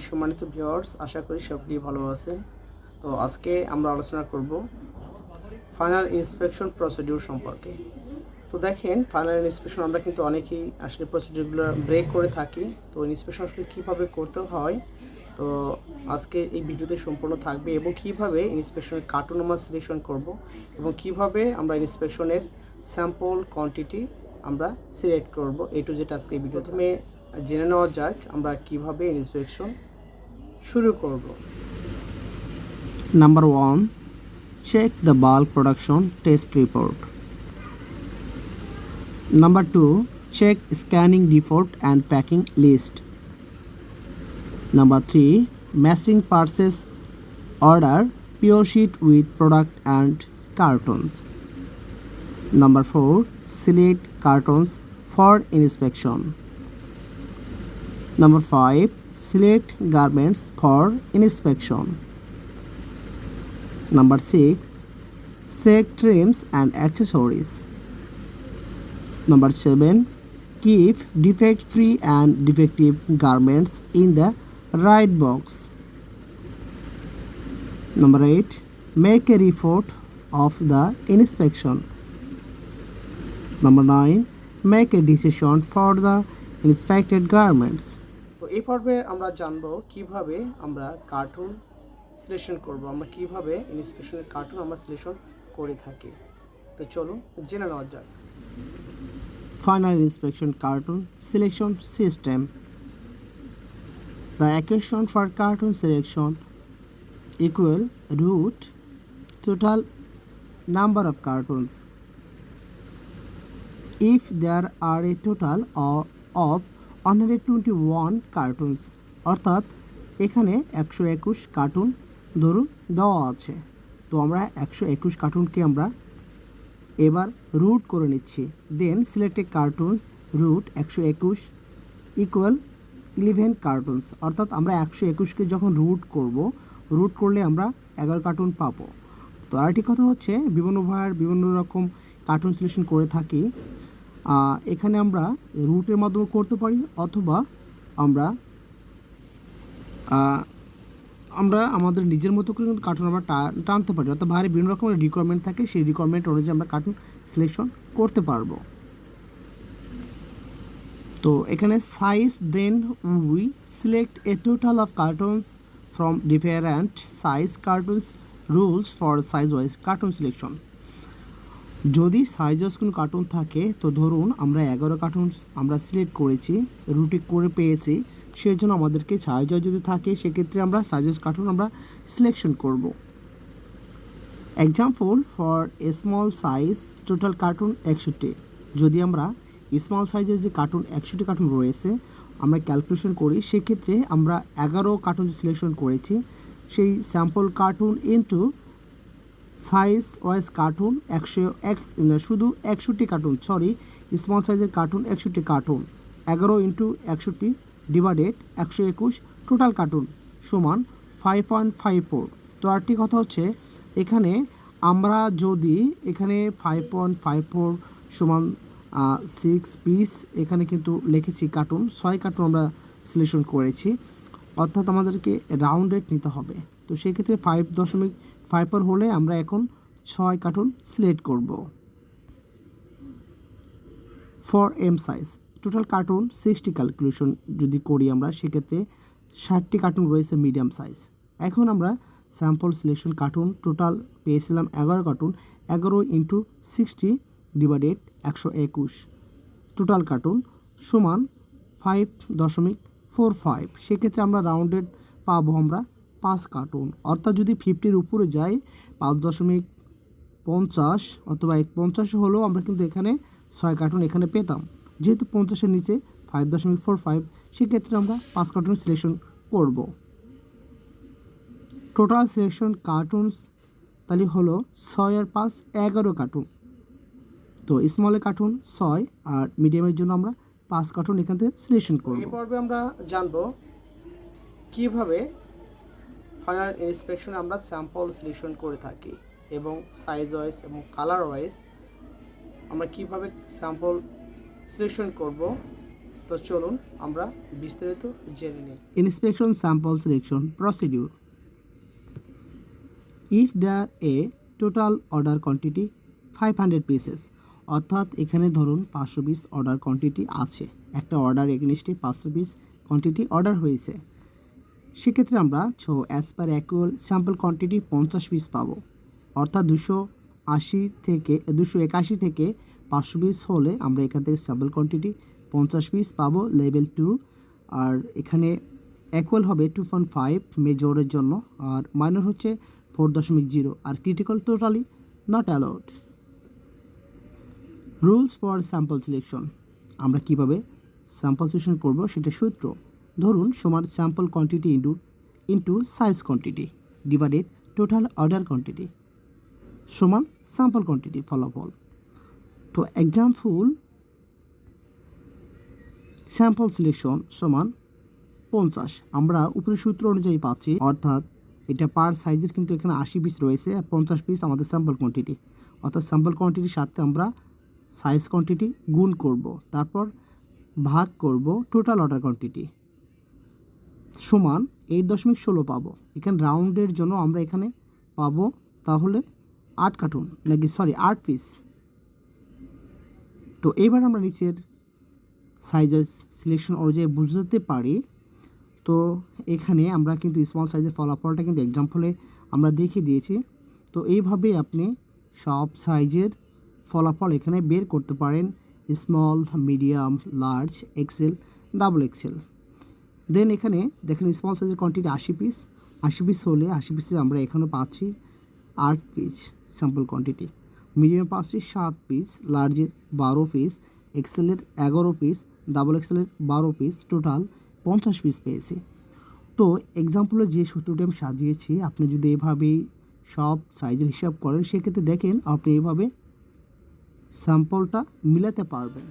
সম্মানিত ভিউয়ার্স, আশা করি সকলেই ভালো আছেন। তো আজকে আমরা আলোচনা করব ফাইনাল ইন্সপেকশন প্রসিডিউর সম্পর্কে। তো দেখেন, ফাইনাল ইন্সপেকশন আমরা কিন্তু অনেকেই আসলে প্রসিডিউরগুলো ব্রেক করে থাকি। তো ইন্সপেকশন আসলে কীভাবে করতে হয়, তো আজকে এই ভিডিওতে সম্পূর্ণ থাকবে, এবং কিভাবে ইন্সপেকশনের কার্টুন আমরা সিলেকশন করব এবং কিভাবে আমরা ইন্সপেকশনের স্যাম্পল কোয়ান্টিটি আমরা সিলেক্ট করব, এ টু জেড আজকে এই ভিডিও। প্রথমে জেনে নেওয়া যাক আমরা কিভাবে ইন্সপেকশন শুরু করব। Number 1. Check the bulk production test report. Number 2. Check scanning default and packing list. Number 3. Matching purchase order PO sheet with product and cartons. Number 4. Select cartons for inspection. Number 5. Select garments for inspection. Number 6. Check trims and accessories. Number 7. Keep defect-free and defective garments in the right box. Number 8. Make a report of the inspection. Number 9. Make a decision for the inspected garments. তো এই পর্বে আমরা জানবো কিভাবে আমরা cartoon selection করব, আমরা কিভাবে ইন্সপেকশনের কার্টুন আমরা সিলেকশন করে থাকি। তো চলুন জেনে নেওয়া যাক। Final inspection cartoon selection system. The equation for cartoon selection equal root total number of cartoons. If there are a total of 121 cartoons, অর্থাৎ এখানে 121 কার্টুন ধরুন দেওয়া আছে, তো আমরা 121 কার্টুনকে আমরা এবার রুট করে নিচ্ছি। Then selected cartoons root 121 equal 11 cartoons, অর্থাৎ আমরা 121কে যখন রুট করলে আমরা 11 কার্টুন পাবো। তো আরেকটি কথা হচ্ছে, বিভিন্ন ভাইয়ের বিভিন্ন রকম কার্টুন সিলেকশন করে থাকি। এখানে আমরা রুটের মাধ্যমে করতে পারি, অথবা আমরা আমাদের নিজের মতো করে কিন্তু কার্টুন আমরা টানতে পারি, অর্থাৎ বাইরে বিভিন্ন রকমের রিকোয়ারমেন্ট থাকে, সেই রিকোয়ারমেন্ট অনুযায়ী আমরা কার্টুন সিলেকশন করতে পারবো। তো এখানে size, then we select a total of cartoons from different size cartoons rules for size wise cartoon selection. যদি সাইজ ওয়াইজ কোনো কার্টুন থাকে, তো ধরুন আমরা 11 কার্টুন আমরা সিলেক্ট করেছি, রুটে করে পেয়েছি, সেই জন্য আমাদেরকে সাইজ ওয়াইজ যদি থাকে, সেক্ষেত্রে আমরা সাইজ ওয়াইজ কার্টুন আমরা সিলেকশন করব। Example for a small size total cartoon 61। যদি আমরা স্মল সাইজের যে কার্টুন 61 কার্টুন রয়েছে আমরা ক্যালকুলেশন করি, সেক্ষেত্রে আমরা 11 কার্টুন সিলেকশন করেছি, সেই sample cartoon into size wise cartoon 101 শুধু 61 কার্টুন, স্মল সাইজের cartoon 61 cartoon, 11 into 61 divided 121 total cartoon সমান 5.54। তো আরেকটি কথা হচ্ছে, এখানে আমরা যদি এখানে 5.54 সমান 6 পিস এখানে কিন্তু লিখেছি কার্টুন, 6 কার্টুন আমরা সিলেকশন করেছি, অর্থাৎ আমাদেরকে রাউন্ডেড নিতে হবে। তো সেক্ষেত্রে 5.54 হলে আমরা এখন 6 কার্টুন সিলেক্ট করব। For m size total cartoon 60 calculation যদি করি আমরা, সেক্ষেত্রে 60টি কার্টুন রয়েছে মিডিয়াম সাইজ। এখন আমরা স্যাম্পল সিলেকশন কার্টুন টোটাল পেয়েছিলাম 11 cartoon, 11 into 60 divided 121 total cartoon সমান 5.45। সেক্ষেত্রে আমরা রাউন্ডেড পাবো আমরা 5 কার্টুন, অর্থাৎ যদি 50-র উপরে যায় 5.50 অথবা 50 হলেও আমরা কিন্তু এখানে 6 কার্টুন এখানে পেতাম। যেহেতু 50-এর নিচে 5.45, সেক্ষেত্রে আমরা 5 কার্টুন সিলেকশন করব। টোটাল সিলেকশন কার্টুনস তাহলে হলো 6 আর 5 11 কার্টুন। তো স্মলের কার্টুন 6 আর মিডিয়ামের জন্য আমরা 5 কার্টুন এখান থেকে সিলেকশন করব। এই পর্বে আমরা জানবো কিভাবে ফাইনাল ইন্সপেকশনে আমরা স্যাম্পল সিলেকশন করে থাকি, এবং সাইজ ওয়াইজ এবং কালার ওয়াইজ আমরা কিভাবে স্যাম্পল সিলেকশন করব, তো চলুন আমরা বিস্তারিত জেনে নিই। Inspection sample selection procedure. If there a total order quantity 500 pieces, অর্থাৎ এখানে ধরুন 500 পিস অর্ডার কোয়ান্টিটি আছে, একটা অর্ডার এগেনস্টে 500 পিস কোয়ান্টিটি অর্ডার হয়েছে, সেক্ষেত্রে আমরা as per actual sample quantity 50 piece পাবো। অর্থাৎ 281 থেকে 500 পিস হলে আমরা এখান থেকে স্যাম্পল কোয়ান্টিটি 50 পিস পাবো লেভেল 2। আর এখানে অ্যাকুয়াল হবে 2.5 মেজরের জন্য, আর মাইনর হচ্ছে 4.0, আর critical totally not allowed. Rules for sample selection, আমরা কিভাবে স্যাম্পল সিলেকশন করব সেটা সূত্র। ধরুন সমান sample quantity into size quantity divided total order quantity সমান স্যাম্পল কোয়ান্টিটি ফলাফল। তো এক্সাম্পল স্যাম্পল সিলেকশন সমান 50, আমরা উপরের সূত্র অনুযায়ী পাচ্ছি, অর্থাৎ এটা পার সাইজের কিন্তু এখানে 80 পিস রয়েছে, 50 পিস আমাদের স্যাম্পল কোয়ান্টিটি, অর্থাৎ স্যাম্পল কোয়ান্টিটির সাথে আমরা সাইজ কোয়ান্টিটি গুণ করব, তারপর ভাগ করব টোটাল অর্ডার কোয়ান্টিটি সমান 8.16 পাবো। এখানে রাউন্ডের জন্য আমরা এখানে পাবো তাহলে 8 পিস। তো এবার আমরা নিচের সাইজের সিলেকশন অনুযায়ী বুঝতে পারি। তো এখানে আমরা কিন্তু স্মল সাইজের ফলাফলটা কিন্তু এক্সাম্পলে আমরা দেখিয়ে দিয়েছি। তো এইভাবে আপনি সব সাইজের ফলাফল এখানে বের করতে পারেন, small, medium, large, XL, double XL. Then এখানে দেখেন স্মল সাইজের কোয়ান্টিটি 80 পিস হলে 80 পিসে আমরা এখানে পাচ্ছি 8 পিস স্যাম্পল কোয়ান্টিটি, মিডিয়াম পাচ্ছি 7 পিস, লার্জের 12 পিস, এক্সেলের 11 পিস, ডাবল এক্সেলের 12 পিস, টোটাল 50 পিস পেয়েছি। তো এক্সাম্পলে যে সূত্রটি আমি সাজিয়েছি, আপনি যদি এভাবেই সব সাইজের হিসাব করেন সেক্ষেত্রে দেখেন আপনি এভাবে স্যাম্পলটা মিলাতে পারবেন।